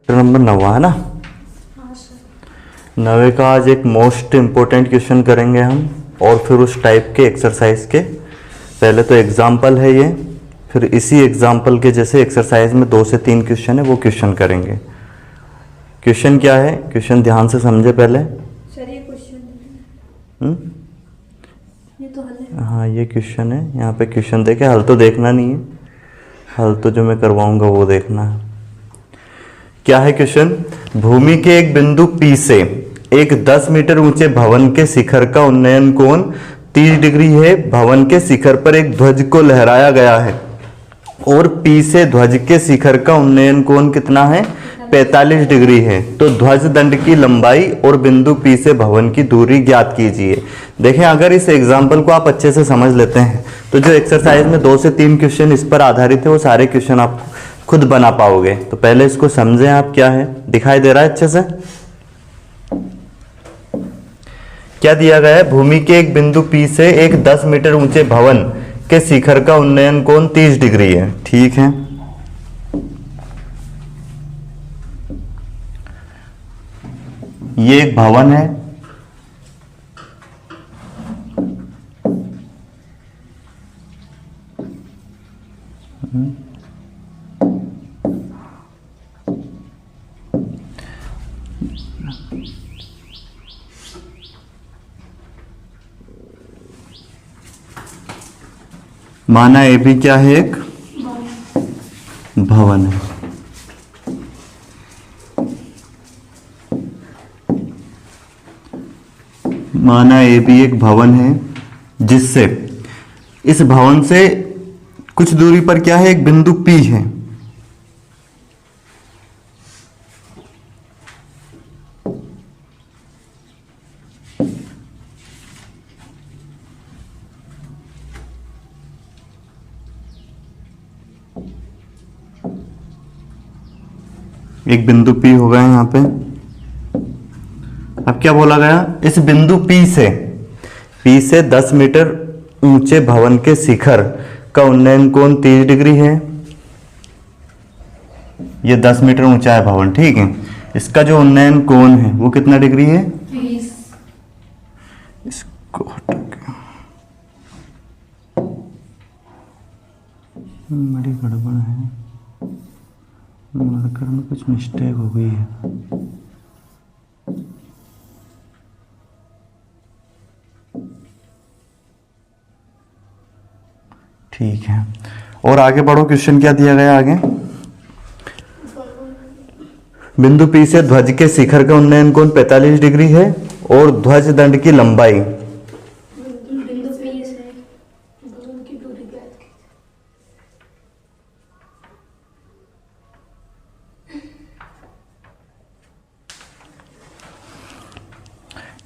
Number 9 है ना। हाँ सर। 9 का आज एक मोस्ट इम्पोर्टेंट क्वेश्चन करेंगे हम, और फिर उस टाइप के एक्सरसाइज के। पहले तो एग्जाम्पल है ये, फिर इसी एग्जाम्पल के जैसे एक्सरसाइज में 2 से 3 क्वेश्चन है, वो क्वेश्चन करेंगे। क्वेश्चन क्या है, क्वेश्चन ध्यान से समझे पहले। सर ये क्वेश्चन ये तो हल है। हाँ ये क्वेश्चन है, यहाँ पे क्वेश्चन देखे, हल तो देखना नहीं है, हल तो जो मैं करवाऊंगा वो देखना है। क्या है क्वेश्चन, भूमि के एक बिंदु P से एक 10 मीटर ऊंचे भवन के शिखर का उन्नयन कोण 30 डिग्री है। भवन के शिखर पर एक ध्वज को लहराया गया है और P से ध्वज के शिखर का उन्नयन कोण कितना है, 45 डिग्री है। तो ध्वज दंड की लंबाई और बिंदु P से भवन की दूरी ज्ञात कीजिए। देखें, अगर इस एग्जाम्पल को आप अच्छे से समझ लेते हैं तो जो एक्सरसाइज में 2 से 3 क्वेश्चन इस पर आधारित है, वो सारे क्वेश्चन आप खुद बना पाओगे। तो पहले इसको समझें आप, क्या है, दिखाई दे रहा है अच्छे से। क्या दिया गया है, भूमि के एक बिंदु P से एक 10 मीटर ऊंचे भवन के शिखर का उन्नयन कोण 30 डिग्री है। ठीक है, ये एक भवन है, माना ए भी क्या है, एक भवन है। माना ए भी एक भवन है, जिससे इस भवन से कुछ दूरी पर क्या है, एक बिंदु P है। एक बिंदु P होगा यहां पे। अब क्या बोला गया, इस बिंदु P से 10 मीटर ऊंचे भवन के शिखर का उन्नयन कोण 30 डिग्री है। ये 10 मीटर ऊंचा है भवन, ठीक है। इसका जो उन्नयन कोण है वो कितना डिग्री है, 20। इसको हटा के, बड़ी गड़बड़ है, मार्कर में कुछ मिस्टेक हो गई है। ठीक है, और आगे बढ़ो। क्वेश्चन क्या दिया गया आगे, बिंदु P से ध्वज के शिखर का उन्नयन कोण 45 डिग्री है और ध्वज दंड की लंबाई बिंदु P से भवन की दूरी ज्ञात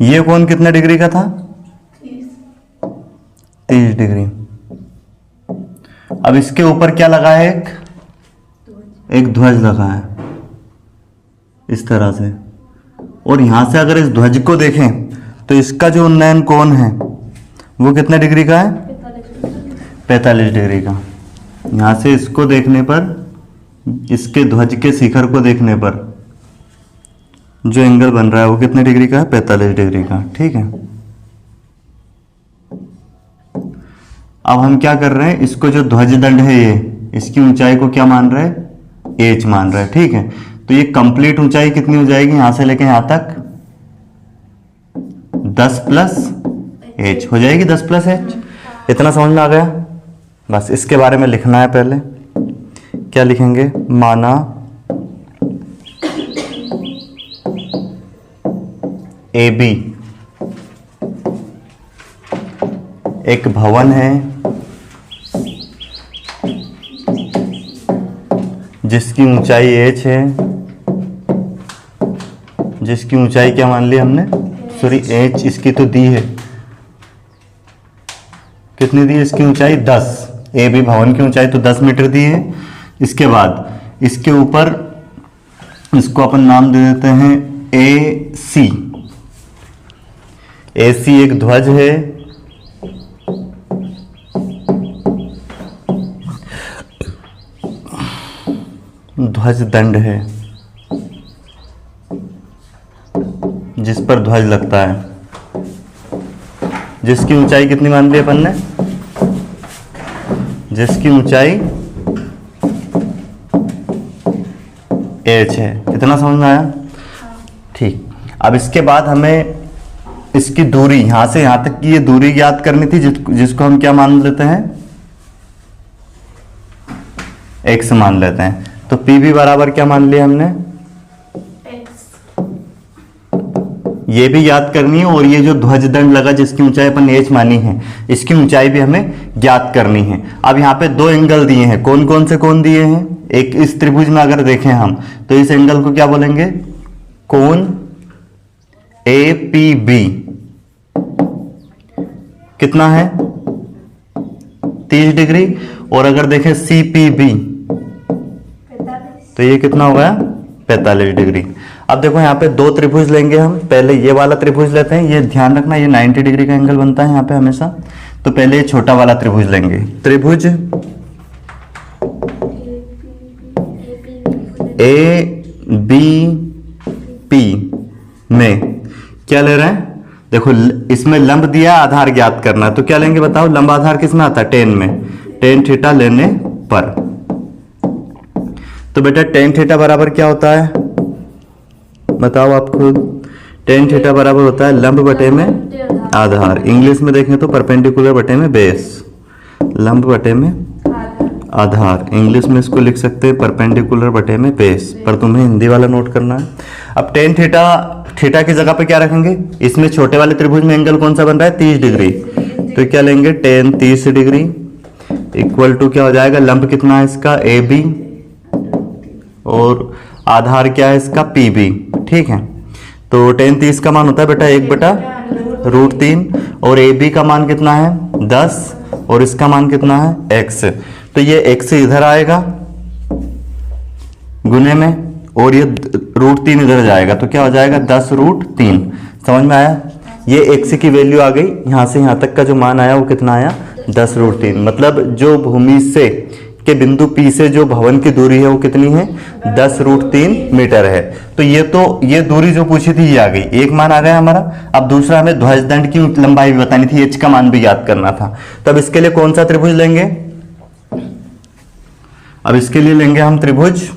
कीजिए। ये कोण कितने डिग्री का था, 30। 30 डिग्री। अब इसके ऊपर क्या लगा है, एक ध्वज लगा है इस तरह से, और यहां से अगर इस ध्वज को देखें तो इसका जो उन्नयन कोण है वो कितने डिग्री का है, 45 डिग्री का। यहां से इसको देखने पर, इसके ध्वज के शिखर को देखने पर जो एंगल बन रहा है वो कितने डिग्री का है, 45 डिग्री का। ठीक है, अब हम क्या कर रहे हैं, इसको जो ध्वज दंड है ये, इसकी ऊंचाई को क्या मान रहे हैं, h मान रहे हैं। ठीक है, तो ये कंप्लीट ऊंचाई कितनी हो जाएगी, यहां से लेके यहां तक 10 प्लस h हो जाएगी, 10 प्लस h। इतना समझ में आ गया। बस इसके बारे में लिखना है। पहले क्या लिखेंगे, माना ए बी एक भवन है जिसकी ऊंचाई h है, जिसकी ऊंचाई क्या मान ली हमने, सॉरी h इसकी तो दी है, कितनी दी है इसकी ऊंचाई, 10। ए बी भवन की ऊंचाई तो 10 मीटर दी है। इसके बाद इसके ऊपर इसको अपन नाम दे देते हैं ए सी। ए सी एक ध्वज है, ध्वज दंड है। जिस पर ध्वज लगता है, जिसकी ऊंचाई कितनी मान ली अपन ने, जिसकी ऊंचाई h है। कितना समझ में आया? ठीक। अब इसके बाद हमें इसकी दूरी, यहां से यहां तक की ये दूरी ज्ञात करनी थी, जिसको हम क्या मान लेते हैं, x मान लेते हैं। तो पी भी बराबर क्या मान लिया हमने, ये भी याद करनी है, और ये जो ध्वज दंड लगा जिसकी ऊंचाई अपन h मानी है, इसकी ऊंचाई भी हमें ज्ञात करनी है। अब यहाँ पे दो एंगल दिए हैं, कौन कौन से कोण दिए हैं, एक इस त्रिभुज में अगर देखें हम तो इस एंगल को क्या बोलेंगे, कोण APB कितना है 30 डिग्री, और अगर देखें CPB तो ये कितना हो गया 45 डिग्री। अब देखो यहाँ पे दो त्रिभुज लेंगे हम, पहले ये वाला त्रिभुज लेते हैं, ये ध्यान रखना ये 90 डिग्री का एंगल बनता है यहाँ पे हमेशा। तो पहले ये छोटा वाला त्रिभुज लेंगे, त्रिभुज ABP में क्या ले रहे हैं, देखो इसमें लंब दिया, आधार ज्ञात करना है, तो क्या लेंगे बताओ, लंब आधार किस में आता है, टेन में, टेन थीटा लेने पर। तो बेटा टेन थीटा बराबर क्या होता है बताओ आप खुद, टेन थीटा बराबर होता है लंब बटे में आधार, इंग्लिश में देखें तो परपेंडिकुलर बटे में बेस, लंब बटे में आधार, इंग्लिश में इसको लिख सकते हैं परपेंडिकुलर बटे में बेस, पर तुम्हें हिंदी वाला नोट करना है। अब टेन थीटा, थीटा की जगह पे क्या रखेंगे, इसमें छोटे वाले त्रिभुज में एंगल कौन सा बन रहा है 30 डिग्री, तो क्या लेंगे टेन 30 डिग्री इक्वल टू क्या हो जाएगा, लंब कितना है इसका AB, और आधार क्या है इसका PB, ठीक है। तो टेन 30 का मान होता है बेटा 1/√3, और AB का मान कितना है 10, और इसका मान कितना है x, तो ये x इधर आएगा गुने में, और ये √3 इधर जाएगा, तो क्या हो जाएगा 10√3। समझ में आया, ये x की वैल्यू आ गई, यहां से यहां तक का जो मान आया वो कितना आया 10√3, मतलब जो भूमि से के बिंदु P से जो भवन की दूरी है वो कितनी है 10√3 मीटर है। तो ये दूरी जो पूछी थी ये आ गई, एक मान आ गया हमारा। अब दूसरा हमें ध्वज दंड की लंबाई भी बतानी थी, h का मान भी याद करना था। तब इसके लिए कौन सा त्रिभुज लेंगे, अब इसके लिए लेंगे हम त्रिभुज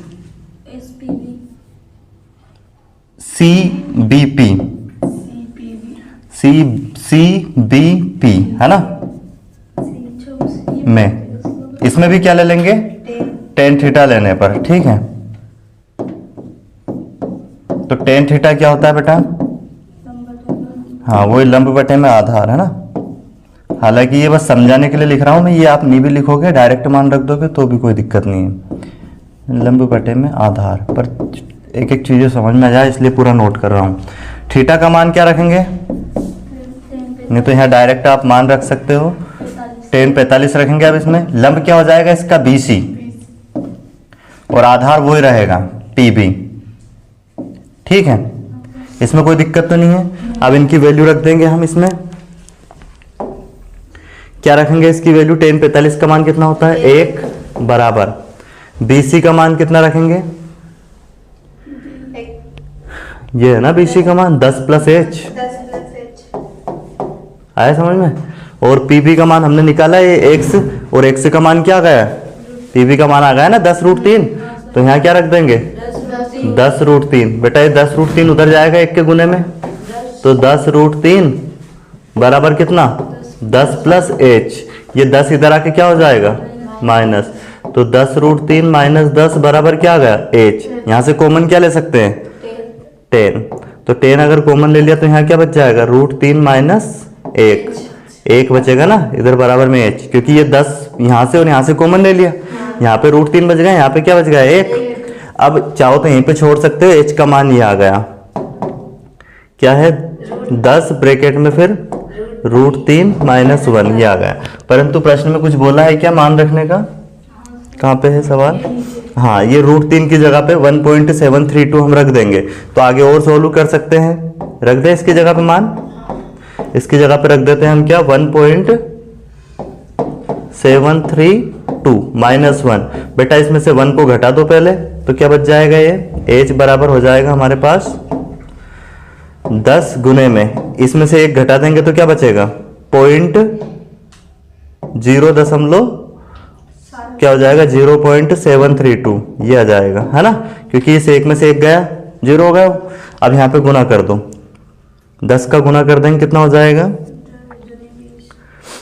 CBP है ना, में इसमें भी क्या ले लेंगे टेन थीटा लेने पर, ठीक है। तो टेन थीटा क्या होता है बेटा, हाँ वही लंब बटे में आधार है ना, हालांकि ये बस समझाने के लिए लिख रहा हूं मैं, ये आप नहीं भी लिखोगे डायरेक्ट मान रख दोगे तो भी कोई दिक्कत नहीं है, लंब बटे में आधार, पर एक एक चीजें समझ में आ जाए इसलिए पूरा नोट कर रहा हूं। थीटा का मान क्या रखेंगे, नहीं तो यहाँ डायरेक्ट आप मान रख सकते हो, टेन 45 रखेंगे। अब इसमें लंब क्या हो जाएगा इसका BC, और आधार वही रहेगा PB, ठीक है, इसमें कोई दिक्कत तो नहीं है। अब इनकी वैल्यू रख देंगे हम, इसमें क्या रखेंगे इसकी वैल्यू, टेन 45 का मान कितना होता है 1 बराबर BC का मान कितना रखेंगे, ये है ना BC का मान 10 + H, आया समझ में। और PB का मान हमने निकाला ये x, और x का मान क्या आ गया, PB का मान आ गया ना 10√3, तो यहाँ क्या रख देंगे 10√3, बेटा ये 10√3 उधर जाएगा एक के गुने में, तो 10√3 बराबर कितना 10 + H, ये 10 इधर आके क्या हो जाएगा माइनस, तो 10√3 - 10 बराबर क्या आ गया H, यहाँ से कॉमन क्या ले सकते हैं 10, तो 10 अगर कॉमन ले लिया तो यहाँ क्या बच जाएगा √3 - 1 बचेगा ना इधर बराबर में h, क्योंकि ये 10 यहाँ से और यहाँ से कॉमन ले लिया, यहाँ पे √3 बच गया, यहाँ पे क्या बच गया 1। अब चाहो तो यहीं पे छोड़ सकते हो, h का मान ये आ गया क्या है 10 ब्रैकेट में फिर √3 - 1 ये आ गया। परंतु प्रश्न में कुछ बोला है क्या मान रखने का, कहाँ पे है सवाल, हाँ ये √3 की जगह पे 1.732 हम रख देंगे, तो आगे और सोल्व कर सकते हैं, रख दे इसकी जगह पे मान, इसकी जगह पे रख देते हैं हम क्या 1.732 - 1, बेटा इसमें से 1 को घटा दो पहले, तो क्या बच जाएगा ये h बराबर हो जाएगा हमारे पास 10 गुने में इसमें से 1 घटा देंगे तो क्या बचेगा? 0.0 क्या हो जाएगा? 0.732 ये आ जाएगा, है ना, क्योंकि इस 1 में से 1 गया, 0 हो गया। अब यहाँ पे गुना कर दो, 10 का गुना कर देंगे कितना हो जाएगा?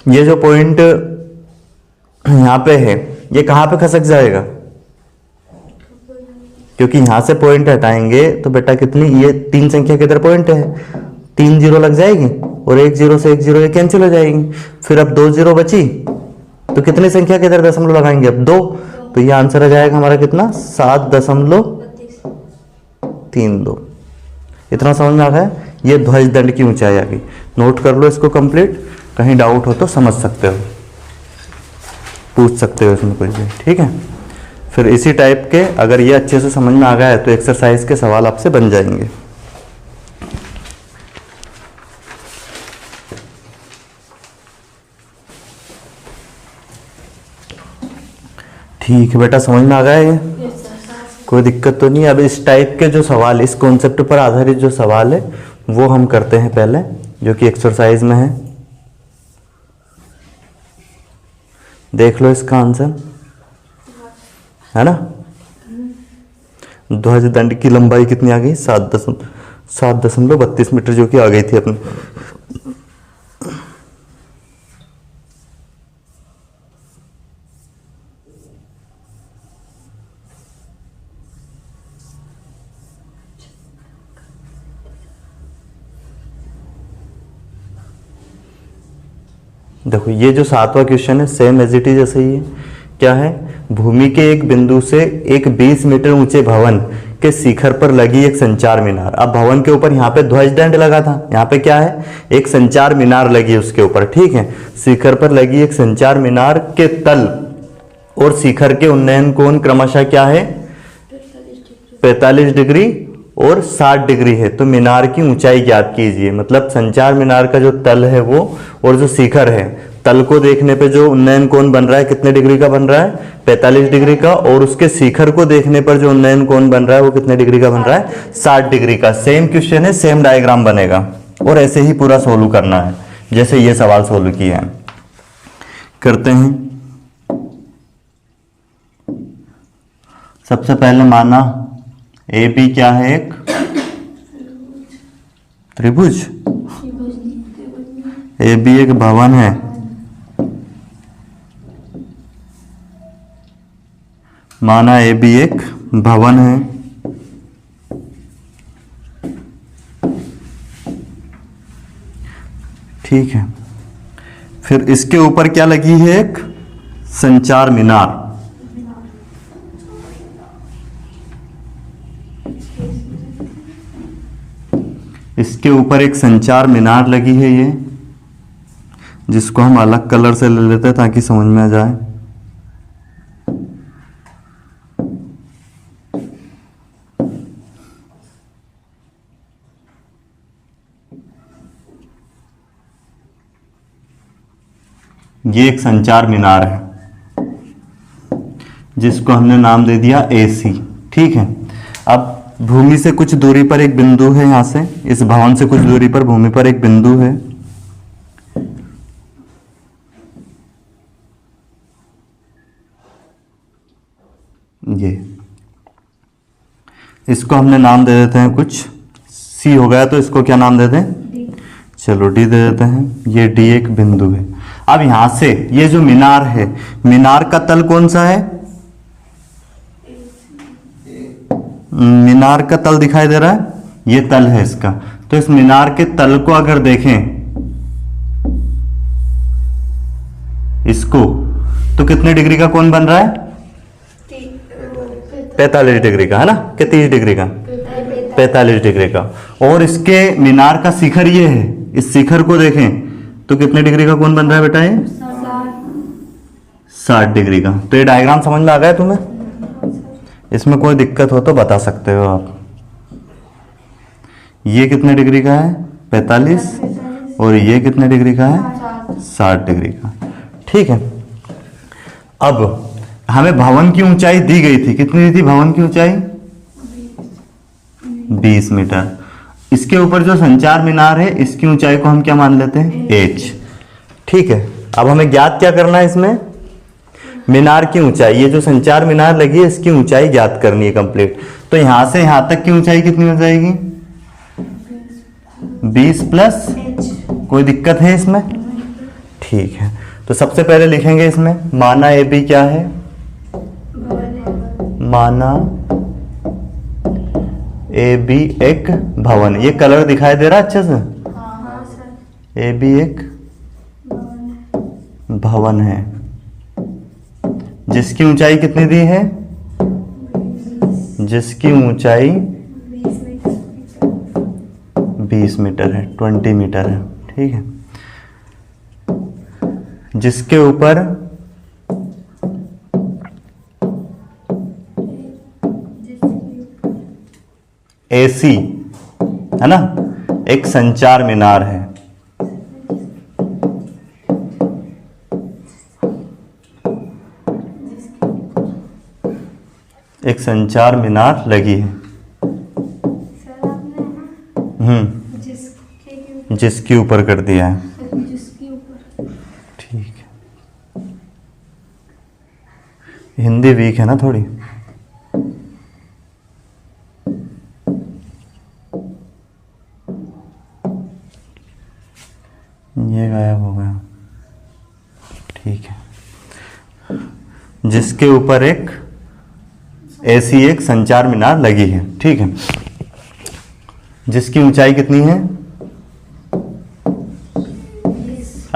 ये जो पॉइंट यहाँ पे है ये कहाँ पे खसक जाएगा? क्योंकि यहां से पॉइंट हटाएंगे तो बेटा कितनी, ये 3 संख्या किधर पॉइंट है, 3 जीरो लग जाएगी और 1 जीरो से 1 जीरो ये कैंसिल हो जाएगी। फिर अब 2 जीरो बची तो कितनी संख्या किधर दशमलव लगाएंगे? अब 2। तो ये आंसर आ जाएगा हमारा कितना? 7.32। इतना समझ में आ गया? ये ध्वज दंड की ऊंचाई आ गई। नोट कर लो इसको कंप्लीट, कहीं डाउट हो तो समझ सकते हो, पूछ सकते हो इसमें कुछ भी, ठीक है। फिर इसी टाइप के अगर ये अच्छे से समझ में आ गया है तो एक्सरसाइज के सवाल आपसे बन जाएंगे। ठीक है बेटा, समझ में आ गया है ये? कोई दिक्कत तो नहीं। अब इस टाइप के जो सवाल, इस कॉन्सेप्ट पर आधारित जो सवाल है वो हम करते हैं पहले, जो कि एक्सरसाइज में है। देख लो इसका आंसर, है ना। ध्वज दंड की लंबाई कितनी आ गई? 7.32 मीटर, जो कि आ गई थी अपनी। देखो ये जो 7वां क्वेश्चन है सेम एज इट इज ऐसे ही है। क्या है? भूमि के एक बिंदु से एक 20 मीटर ऊंचे भवन के शिखर पर लगी एक संचार मीनार। अब भवन के ऊपर यहाँ पे ध्वज दंड लगा था, यहाँ पे क्या है? एक संचार मीनार लगी है उसके ऊपर, ठीक है। शिखर पर लगी एक संचार मीनार के तल और शिखर के उन्नयन कोण क्रमशः क्या है? 45 डिग्री और 60 डिग्री है। तो मीनार की ऊंचाई ज्ञात कीजिए। मतलब संचार मीनार का जो तल है वो और जो शिखर है, तल को देखने पे जो उन्नयन कोण बन रहा है कितने डिग्री का बन रहा है? 45 डिग्री का। और उसके शिखर को देखने पर जो उन्नयन कोण बन रहा है वो कितने डिग्री का बन रहा है? 60 डिग्री का। सेम क्वेश्चन है, सेम डायग्राम बनेगा और ऐसे ही पूरा सोल्व करना है जैसे ये सवाल सोल्व किए हैं। करते हैं। सबसे पहले माना ए बी क्या है? एक त्रिभुज। ए बी एक भवन है। माना ए बी एक भवन है। ठीक है। फिर इसके ऊपर क्या लगी है? एक संचार मीनार। इसके ऊपर एक संचार मीनार लगी है ये, जिसको हम अलग कलर से ले लेते हैं ताकि समझ में आ जाए। ये एक संचार मीनार है जिसको हमने नाम दे दिया AC, ठीक है। अब भूमि से कुछ दूरी पर एक बिंदु है, यहां से इस भवन से कुछ दूरी पर भूमि पर एक बिंदु है। ये इसको हमने नाम दे देते हैं कुछ, C हो गया तो इसको क्या नाम देते हैं? चलो D दे देते हैं। ये D एक बिंदु है। अब यहां से ये जो मीनार है, मीनार का तल कौन सा है? मीनार का तल दिखाई दे रहा है, ये तल है इसका। तो इस मीनार के तल को अगर देखें इसको, तो कितने डिग्री का कोण बन रहा है? 45 डिग्री का, है ना, कि 30 डिग्री का? 45 डिग्री का। और इसके मीनार का शिखर ये है, इस शिखर को देखें तो कितने डिग्री का कोण बन रहा है बेटा? ये 60 डिग्री का। तो ये डायग्राम समझ में आ गया तुम्हें? इसमें कोई दिक्कत हो तो बता सकते हो आप। ये कितने डिग्री का है? 45। और ये कितने डिग्री का है? 60 डिग्री का, ठीक है। अब हमें भवन की ऊंचाई दी गई थी, कितनी दी थी भवन की ऊंचाई? 20 मीटर। इसके ऊपर जो संचार मीनार है इसकी ऊंचाई को हम क्या मान लेते हैं, h। ठीक है, अब हमें ज्ञात क्या करना है इसमें, मीनार की ऊंचाई। ये जो संचार मीनार लगी है इसकी ऊंचाई ज्ञात करनी है कंप्लीट। तो यहां से यहां तक की ऊंचाई कितनी हो जाएगी, 20 प्लस, कोई दिक्कत है इसमें? ठीक है, तो सबसे पहले लिखेंगे इसमें माना ए बी क्या है, माना ए बी एक भवन। ये कलर दिखाई दे रहा है अच्छे से? ए बी एक भवन है जिसकी ऊंचाई कितनी दी है, जिसकी ऊंचाई 20 मीटर है, 20 मीटर है। ठीक है, जिसके ऊपर एसी है ना, एक संचार मीनार है। एक संचार मीनार लगी है। जिसके ऊपर कर दिया है। ठीक है, हिंदी वीक है ना थोड़ी। ये गायब हो गया। ठीक है, जिसके ऊपर एक ऐसी एक संचार मीनार लगी है। ठीक है, जिसकी ऊंचाई कितनी है,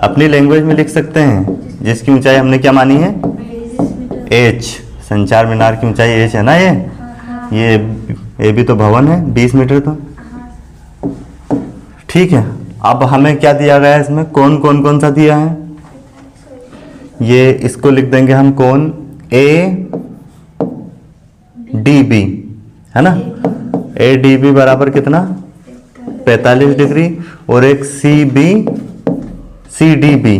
अपनी लैंग्वेज में लिख सकते हैं। जिसकी ऊंचाई हमने क्या मानी है, h। संचार मीनार की ऊंचाई h है ना। ये भी तो भवन है, 20 मीटर तो। ठीक है, अब हमें क्या दिया गया है इसमें, कौन कौन कौन सा दिया है, ये इसको लिख देंगे हम, कौन ए डी बी है ना। ए डी बी बराबर कितना, 45 डिग्री। और एक सी डी बी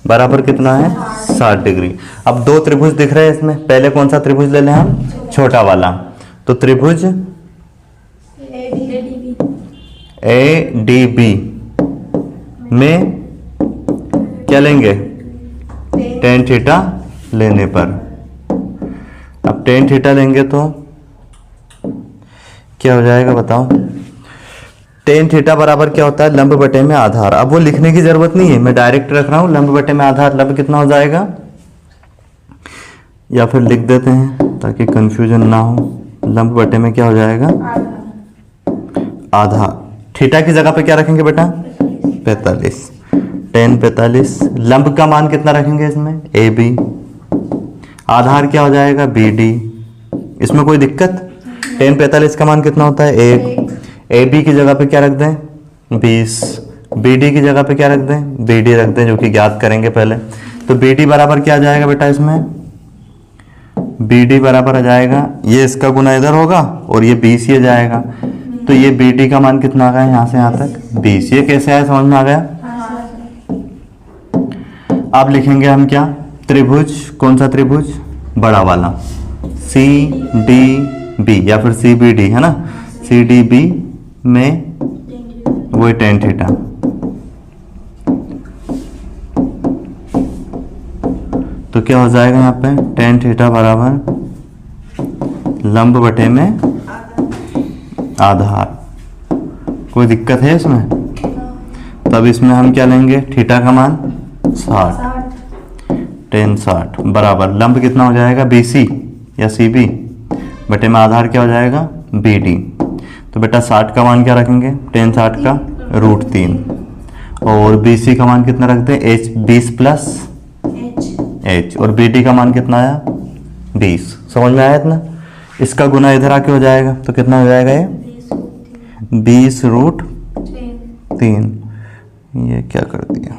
बराबर कितना है, 60 डिग्री। अब दो त्रिभुज दिख रहे हैं इसमें, पहले कौन सा त्रिभुज ले लें हम, छोटा वाला। तो त्रिभुज ए डी बी में क्या लेंगे, टेन थीटा लेने पर। अब टेन थीटा लेंगे तो क्या हो जाएगा बताओ, टेन थीटा बराबर क्या होता है, लंब बटे में आधार। अब वो लिखने की जरूरत नहीं है, मैं डायरेक्ट रख रहा हूं, लंब बटे में आधार। लंब कितना हो जाएगा, या फिर लिख देते हैं ताकि कंफ्यूजन ना हो। लंब बटे में क्या हो जाएगा, आधार। थीटा की जगह पे क्या रखेंगे बेटा, 45। टेन 45। लंब का मान कितना रखेंगे इसमें, ए बी। आधार क्या हो जाएगा, बी डी। इसमें कोई दिक्कत, टेन 45 का मान कितना होता है, 1। ए बी की जगह पे क्या रख दें, 20। बी डी की जगह पे क्या रख दें, बी डी रख दें, जो कि ज्ञात करेंगे पहले। तो बी डी बराबर क्या आ जाएगा बेटा इसमें, बी डी बराबर आ जाएगा, ये इसका गुना इधर होगा और ये 20 ये जाएगा। तो ये बी डी का मान कितना आ गया, यहाँ से यहाँ तक 20। ये कैसे आया, समझ में आ गया। अब लिखेंगे हम क्या, त्रिभुज, कौन सा त्रिभुज, बड़ा वाला, सी डी बी या फिर सी बी डी है ना। सी डी बी में वही टेन थीटा। तो क्या हो जाएगा यहाँ पे, टेन थीटा बराबर लंब बटे में आधार। कोई दिक्कत है इसमें? तब इसमें हम क्या लेंगे, थीटा का मान 60, टेन 60 बराबर लंब कितना हो जाएगा, बी सी या सी बी बटे में आधार क्या हो जाएगा, बी डी। तो बेटा 60 का मान क्या रखेंगे, टेन 60 का √3। और बी सी का मान कितना रखते हैं, एच 20 प्लस एच। और बी डी का मान कितना आया, 20। समझ में आया इतना। इसका गुना इधर आके हो जाएगा, तो कितना हो जाएगा ये 20√3। ये क्या कर दिया,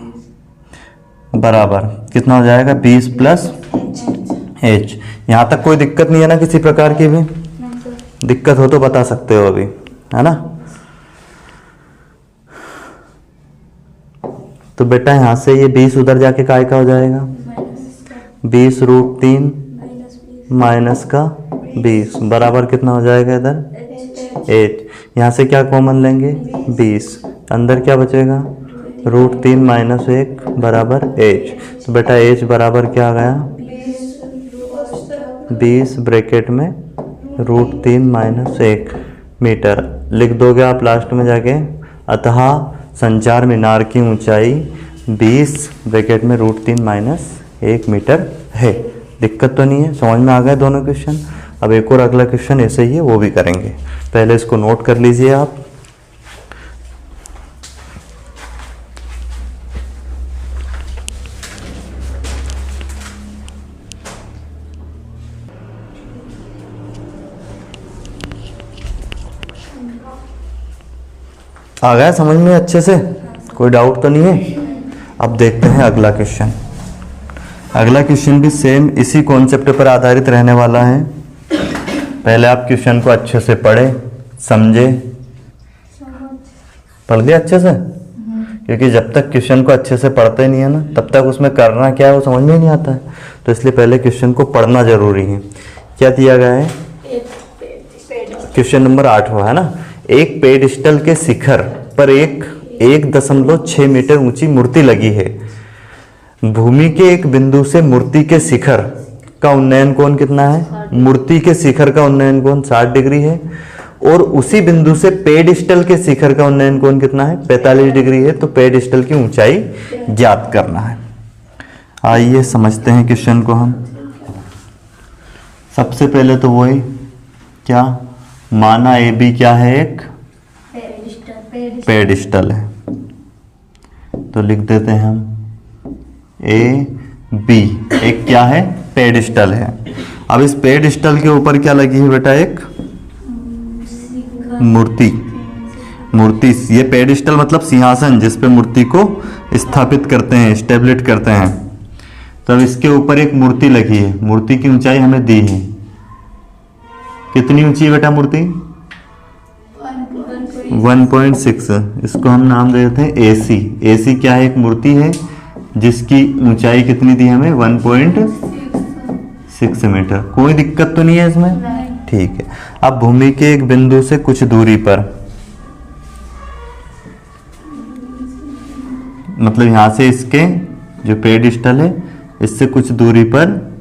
बराबर कितना हो जाएगा, 20 प्लस एच। यहाँ तक कोई दिक्कत नहीं है ना किसी प्रकार की भी? दिक्कत हो तो बता सकते हो अभी, है ना। तो बेटा यहाँ से ये 20 उधर जाके काय का हो जाएगा, 20√3 माइनस का 20 बराबर कितना हो जाएगा इधर एच। यहाँ से क्या कॉमन लेंगे? 20। अंदर क्या बचेगा? √3 - 1 बराबर एच। तो बेटा एच बराबर क्या आ गया? 20 ब्रैकेट में √3 - 1 मीटर। लिख दोगे आप लास्ट में जाके। अतः संचार मीनार की ऊंचाई 20 ब्रैकेट में √3 - 1 मीटर है। दिक्कत तो नहीं है? समझ में आ गए दोनों क्वेश्चन? अब एक और अगला क्वेश्चन ऐसे ही है, वो भी करेंगे। पहले इसको नोट कर लीजिए आप। आ गया समझ में अच्छे से? कोई डाउट तो नहीं है? अब देखते हैं अगला क्वेश्चन। अगला क्वेश्चन भी सेम इसी कॉन्सेप्ट पर आधारित रहने वाला है। पहले आप क्वेश्चन को अच्छे से पढ़े, समझे। पढ़ लिया अच्छे से? क्योंकि जब तक क्वेश्चन को अच्छे से पढ़ते नहीं है ना, तब तक उसमें करना क्या है वो समझ में ही नहीं आता है। तो इसलिए पहले क्वेश्चन को पढ़ना जरूरी है। क्या दिया गया है? क्वेश्चन नंबर 8 है ना। एक पेडिस्टल के शिखर पर 1.6 मीटर ऊंची मूर्ति लगी है। भूमि के एक बिंदु से मूर्ति के शिखर का उन्नयन कोण कितना है? मूर्ति के शिखर का उन्नयन कोण 60 डिग्री है। और उसी बिंदु से पेडिस्टल के शिखर का उन्नयन कोण कितना है? 45 डिग्री है। तो पेडिस्टल की ऊंचाई ज्ञात करना है। आइए समझते हैं क्वेश्चन को हम। सबसे पहले तो वही क्या माना ए बी क्या है? एक पेडिस्टल है। तो लिख देते हैं हम ए बी एक क्या है? पेडिस्टल है। अब इस पेडिस्टल के ऊपर क्या लगी है बेटा? एक मूर्ति। ये पेडिस्टल मतलब सिंहासन जिस पे मूर्ति को स्थापित करते हैं, स्टेबलिश करते हैं। तब इसके ऊपर एक मूर्ति लगी है। मूर्ति की ऊंचाई हमें दी है। कितनी ऊंची है बेटा मूर्ति? 1.6। इसको हम नाम दे देते हैं एसी। एसी क्या है? एक मूर्ति है जिसकी ऊंचाई कितनी दी हमें? 1.6 मीटर। कोई दिक्कत तो नहीं है इसमें? ठीक है। अब भूमि के एक बिंदु से कुछ दूरी पर, मतलब यहां से इसके जो पेडिस्टल है इससे कुछ दूरी पर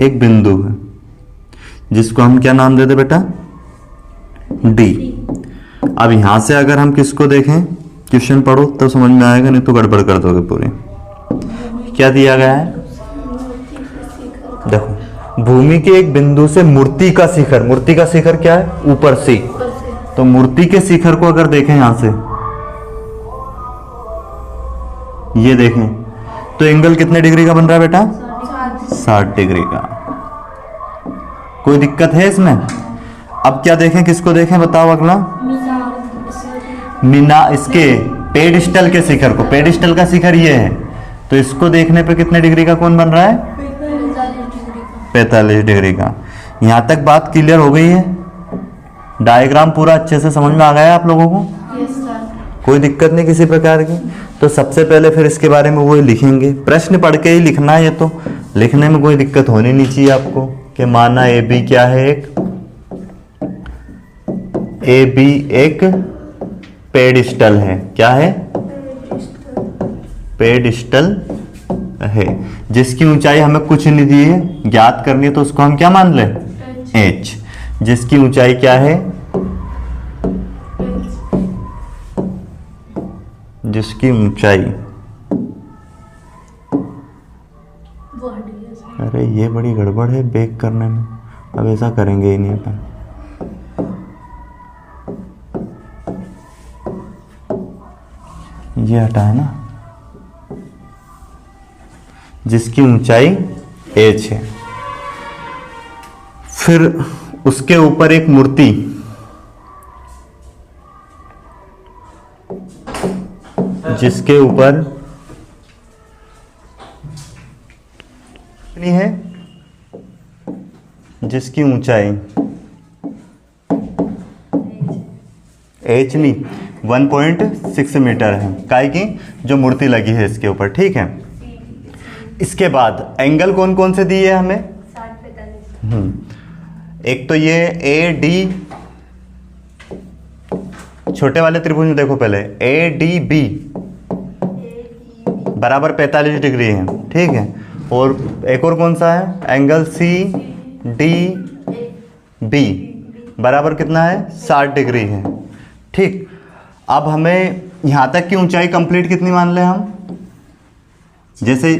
एक बिंदु है जिसको हम क्या नाम देते बेटा? डी। अब यहां से अगर हम किसको देखें, क्वेश्चन पढ़ो तब समझ में आएगा, नहीं तो गड़बड़ कर दोगे पूरी। क्या दिया गया है? देखो, भूमि के एक बिंदु से मूर्ति का शिखर, मूर्ति का शिखर क्या है? ऊपर से। तो मूर्ति के शिखर को अगर देखें यहां से, ये देखें तो एंगल कितने डिग्री का बन रहा है बेटा? 60 डिग्री का। कोई दिक्कत है इसमें? अब क्या देखें, किसको देखें बताओ अगला? मीना इसके पेडिस्टल के शिखर को। पेडिस्टल का शिखर ये है, तो इसको देखने पे कितने डिग्री का कोण बन रहा है? 45 डिग्री का। यहां तक बात क्लियर हो गई है? डायग्राम पूरा अच्छे से समझ में आ गया है आप लोगों को? कोई दिक्कत नहीं किसी प्रकार की? तो सबसे पहले फिर इसके बारे में वो लिखेंगे, प्रश्न पढ़ के ही लिखना है। ये तो लिखने में कोई दिक्कत होनी नहीं चाहिए आपको। कि माना ए बी क्या है? ए बी एक पेडिस्टल है। क्या है? पेडिस्टल है जिसकी ऊंचाई हमें कुछ नहीं दी है, ज्ञात करनी है। तो उसको हम क्या मान लें? एच। जिसकी ऊंचाई क्या है? जिसकी ऊंचाई, अरे ये बड़ी गड़बड़ है बेक करने में। अब ऐसा करेंगे ही नहीं अपन। ये हटा है ना, जिसकी ऊंचाई एच है। फिर उसके ऊपर एक मूर्ति, जिसके ऊपर कितनी है? जिसकी ऊंचाई एच नहीं 1.6 मीटर है। काय की जो मूर्ति लगी है इसके ऊपर, ठीक है। इसके बाद एंगल कौन कौन से दिए हमें? 60-45। एक तो ये ए डी छोटे वाले त्रिभुज में देखो पहले ए डी बी बराबर 45 डिग्री है, ठीक है। और एक और कौन सा है, एंगल सी डी बी बराबर कितना है, 60 डिग्री है, ठीक। अब हमें यहाँ तक की ऊंचाई कंप्लीट कितनी मान लें हम, जैसे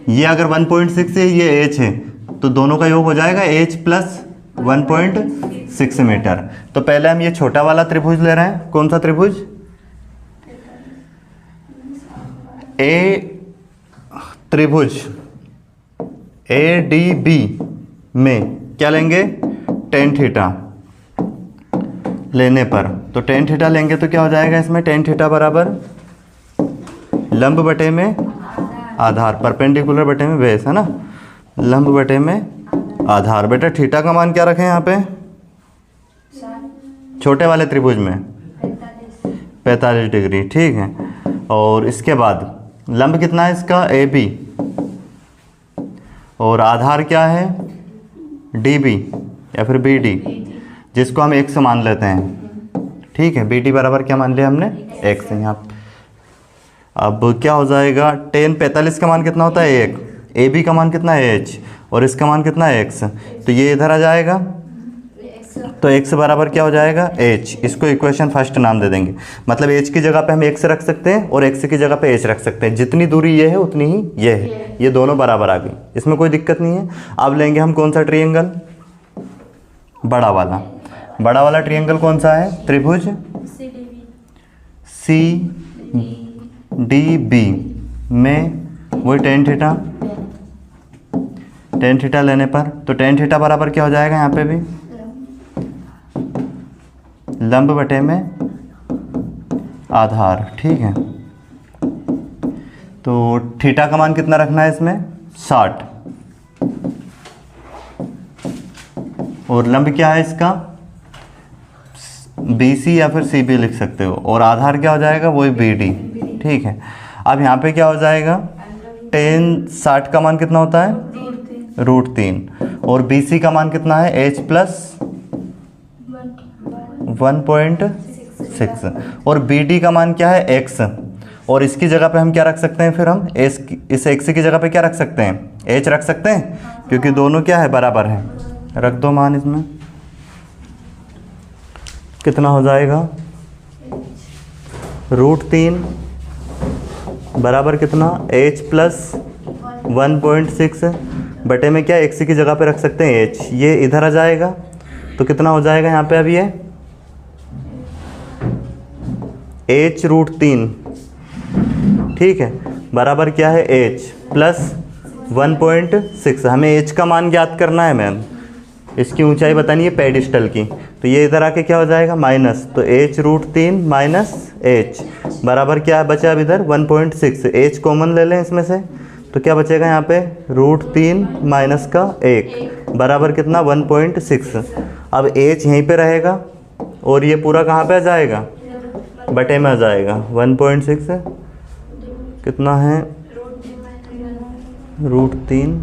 ये अगर 1.6 है, ये h है, तो दोनों का योग हो जाएगा h प्लस 1.6 मीटर। तो पहले हम ये छोटा वाला त्रिभुज ले रहे हैं, कौन सा त्रिभुज, ए त्रिभुज ए डी बी में क्या लेंगे, टेन थीटा लेने पर, तो टेन थीटा लेंगे तो क्या हो जाएगा इसमें, टेन थीटा बराबर लंब बटे में आधार, परपेंडिकुलर बटे में बेस, है ना, लंब बटे में आधार। बेटा थीटा का मान क्या रखें यहाँ पे, छोटे वाले त्रिभुज में 45 डिग्री, ठीक है। और इसके बाद लंब कितना है इसका, ए बी, और आधार क्या है, डी बी या फिर बी डी, जिसको हम x मान लेते हैं, ठीक है। बी डी बराबर क्या मान लिया हमने, x यहाँ। अब क्या हो जाएगा, टेन 45 का मान कितना होता है, 1, ए बी का मान कितना है h, और इसका मान कितना है x, तो ये इधर आ जाएगा, तो x बराबर क्या हो जाएगा, h। इसको इक्वेशन फर्स्ट नाम दे देंगे, मतलब h की जगह पे हम x रख सकते हैं और x की जगह पे h रख सकते हैं, जितनी दूरी ये है उतनी ही ये है, ये दोनों बराबर आ गई, इसमें कोई दिक्कत नहीं है। अब लेंगे हम कौन सा ट्रायंगल, बड़ा वाला ट्रायंगल कौन सा है, त्रिभुज सी डी बी में वही टेन थीटा लेने पर, तो टेन थीटा बराबर क्या हो जाएगा यहाँ पे भी, लंब बटे में आधार, ठीक है। तो थीटा का मान कितना रखना है इसमें, 60, और लंब क्या है इसका, BC या फिर CB लिख सकते हो, और आधार क्या हो जाएगा, वही BD, ठीक है। अब यहाँ पे क्या हो जाएगा, टेन 60 का मान कितना होता है, √3, और BC का मान कितना है, h प्लस 1.6, और BD का मान क्या है, x, और इसकी जगह पे हम क्या रख सकते हैं, फिर हम इस x की जगह पे क्या रख सकते हैं, h रख सकते हैं, क्योंकि दोनों क्या है, बराबर है। रख दो मान इसमें, कितना हो जाएगा, √3 बराबर कितना, h प्लस 1.6 बटे में क्या, x की जगह पे रख सकते हैं h, ये इधर आ जाएगा, तो कितना हो जाएगा यहाँ पे, अब ये h √3, ठीक है, बराबर क्या है, h प्लस 1.6। हमें h का मान ज्ञात करना है मैम, इसकी ऊंचाई बतानी है पेडिस्टल की, तो ये इधर आके क्या हो जाएगा, माइनस, तो h √3 माइनस h बराबर क्या बचा अब इधर, 1.6। h कॉमन ले लें इसमें से, तो क्या बचेगा यहाँ पे, √3 माइनस का 1 बराबर कितना, 1.6। अब h यहीं पे रहेगा और ये पूरा कहाँ पे आ जाएगा, बटे में आ जाएगा, 1.6 कितना है, √3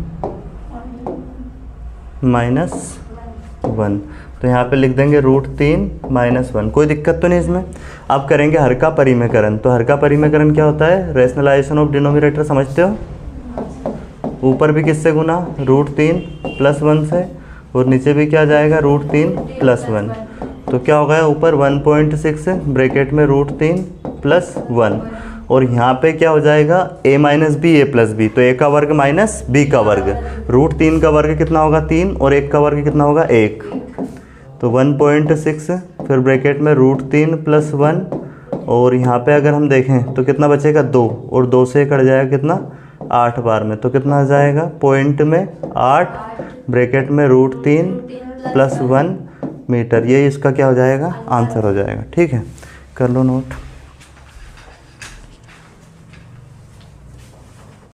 माइनस 1, तो यहाँ पे लिख देंगे √3 माइनस 1, कोई दिक्कत तो नहीं इसमें। अब करेंगे हर का परिमेयकरण, तो हर का परिमेयकरण क्या होता है, रेशनलाइजेशन ऑफ डिनोमिनेटर, समझते हो, ऊपर भी किससे गुना, √3 प्लस 1 से, और नीचे भी क्या जाएगा, √3 प्लस 1, तो क्या हो गया, ऊपर 1.6 ब्रैकेट में √3 प्लस 1, और यहाँ पे क्या हो जाएगा, a minus B A plus B, तो a का वर्ग माइनस b का वर्ग, √3 का वर्ग कितना होगा, 3, और 1 का वर्ग कितना होगा, 1, तो 1.6 फिर ब्रैकेट में √3 प्लस 1, और यहाँ पे अगर हम देखें तो कितना बचेगा, 2, और 2 से कट जाएगा कितना, 8 बार में, तो कितना आ जाएगा, पॉइंट में 8 ब्रैकेट में √3 प्लस 1 मीटर, ये इसका क्या हो जाएगा, आंसर हो जाएगा, ठीक है, कर लो नोट।